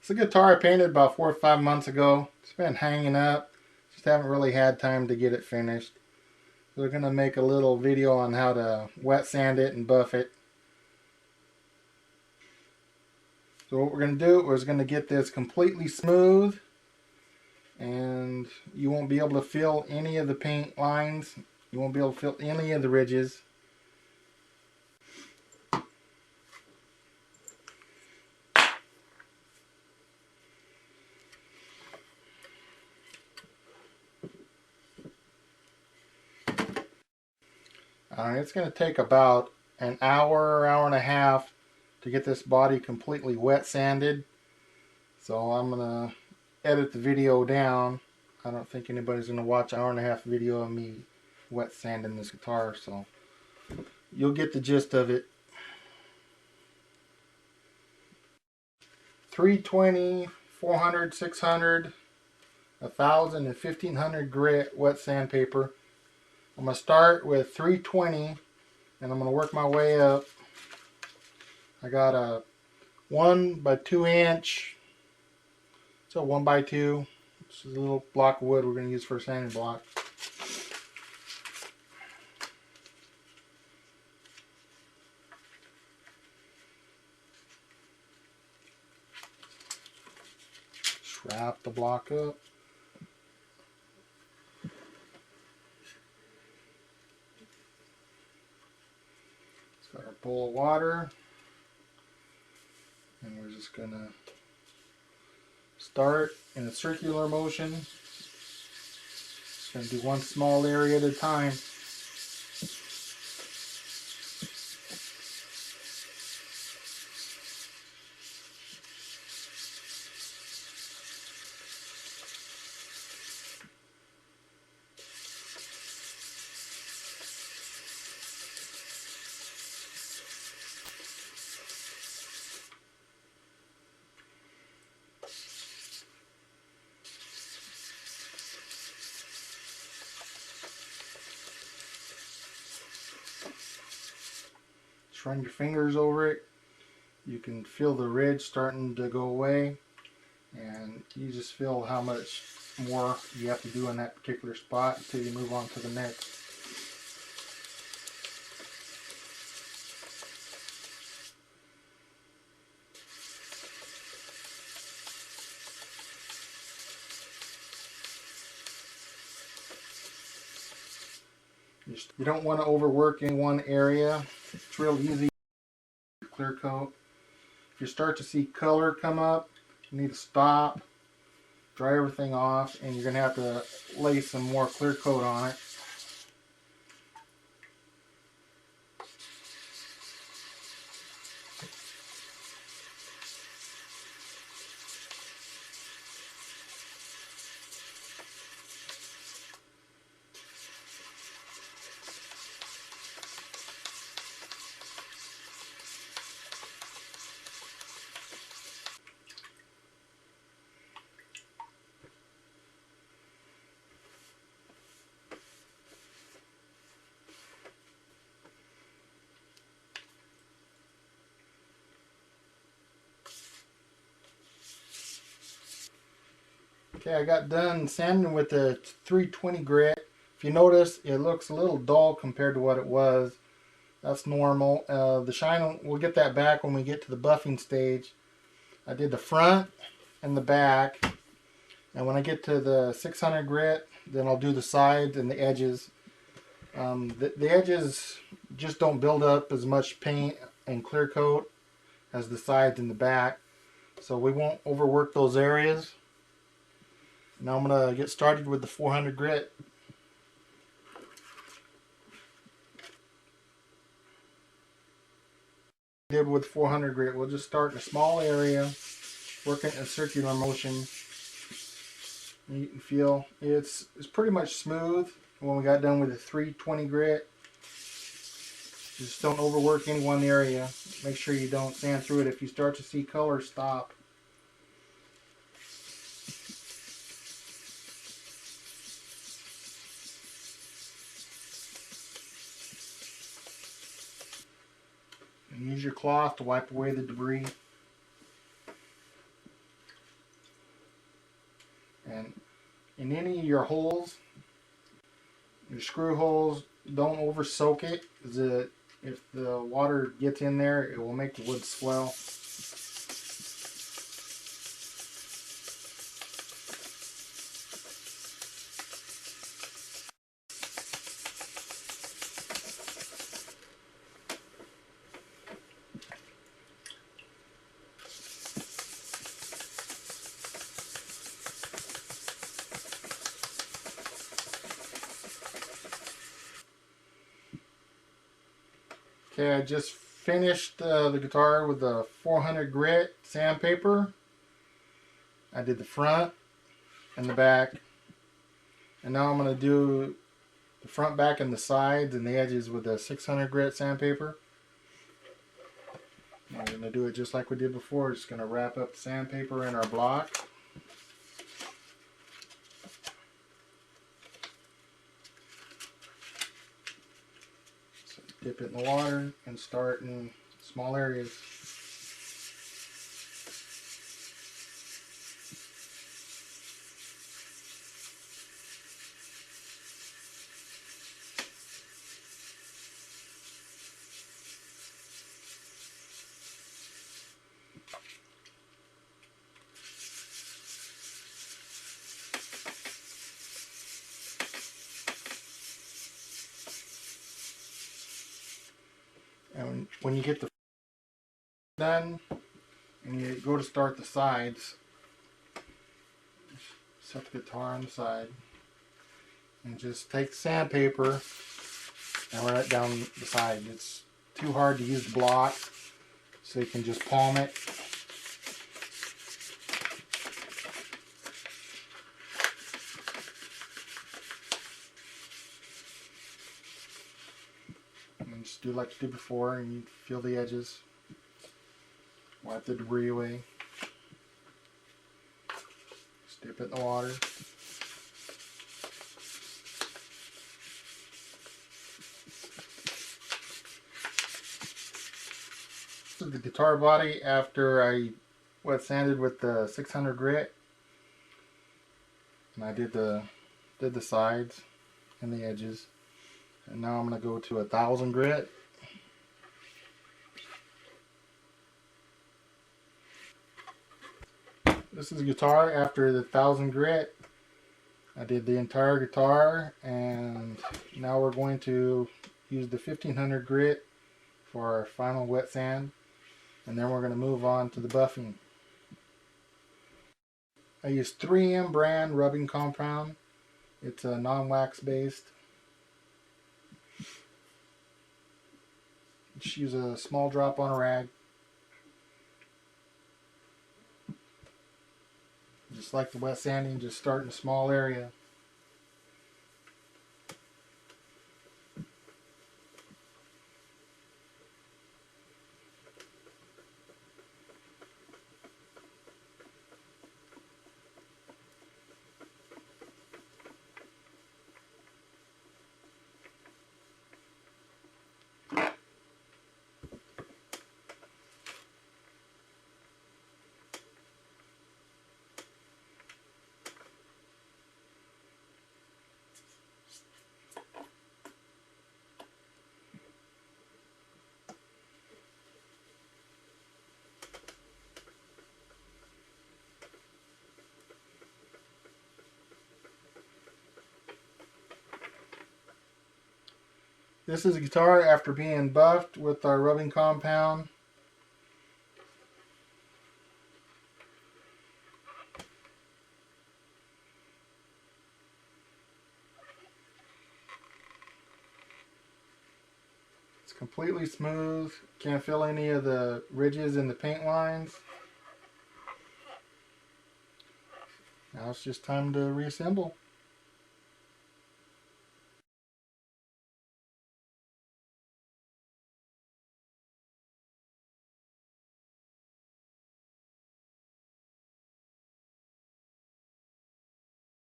It's a guitar I painted about 4 or 5 months ago. It's been hanging up. Just haven't really had time to get it finished. So we're going to make a little video on how to wet sand it and buff it. So what we're going to do is going to get this completely smooth, and you won't be able to feel any of the paint lines. You won't be able to feel any of the ridges. It's going to take about an hour, hour and a half to get this body completely wet sanded. So I'm going to edit the video down. I don't think anybody's going to watch an hour and a half video of me wet sanding this guitar, so you'll get the gist of it. 320, 400, 600, 1000, and 1500 grit wet sandpaper. I'm going to start with 320 and I'm going to work my way up. I got a 1 by 2 inch, so 1 by 2. This is a little block of wood we're going to use for a sanding block. Just wrap the block up. Got our bowl of water, and we're just going to start in a circular motion. Just going to do one small area at a time. Just run your fingers over it. You can feel the ridge starting to go away, and you just feel how much more you have to do in that particular spot until you move on to the next. You don't want to overwork in one area. It's real easy to clear coat. If you start to see color come up, you need to stop, dry everything off, and you're going to have to lay some more clear coat on it. Okay, I got done sanding with the 320 grit. If you notice, it looks a little dull compared to what it was. That's normal. The shine, we'll get that back when we get to the buffing stage. I did the front and the back, and when I get to the 600 grit, then I'll do the sides and the edges. The edges just don't build up as much paint and clear coat as the sides and the back, so we won't overwork those areas. Now I'm going to get started with the 400 grit. Did with 400 grit, we'll just start in a small area, working in a circular motion. You can feel it's pretty much smooth when we got done with the 320 grit. Just don't overwork any one area. Make sure you don't sand through it. If you start to see color, stop. And use your cloth to wipe away the debris. in any of your holes, your screw holes, don't over soak it, because if the water gets in there, it will make the wood swell. Okay, I just finished the guitar with the 400 grit sandpaper. I did the front and the back. And now I'm going to do the front, back, and the sides and the edges with the 600 grit sandpaper. I'm going to do it just like we did before. Just going to wrap up the sandpaper in our block. So dip it in the water and start in small areas. And when you get the done and you go to start the sides, set the guitar on the side and just take sandpaper and run it down the side. It's too hard to use the block, so you can just palm it. And just do like you did before, and you feel the edges. Wipe the debris away. Just dip it in the water. This is the guitar body after I wet sanded with the 600 grit, and I did the sides and the edges. And now I'm going to go to 1000 grit. This is a guitar after the 1000 grit. I did the entire guitar, and now we're going to use the 1500 grit for our final wet sand, and then we're going to move on to the buffing. I use 3M brand rubbing compound. It's a non-wax based. Just use a small drop on a rag. Just like the wet sanding, just start in a small area. This is a guitar after being buffed with our rubbing compound. It's completely smooth. Can't feel any of the ridges in the paint lines. Now it's just time to reassemble.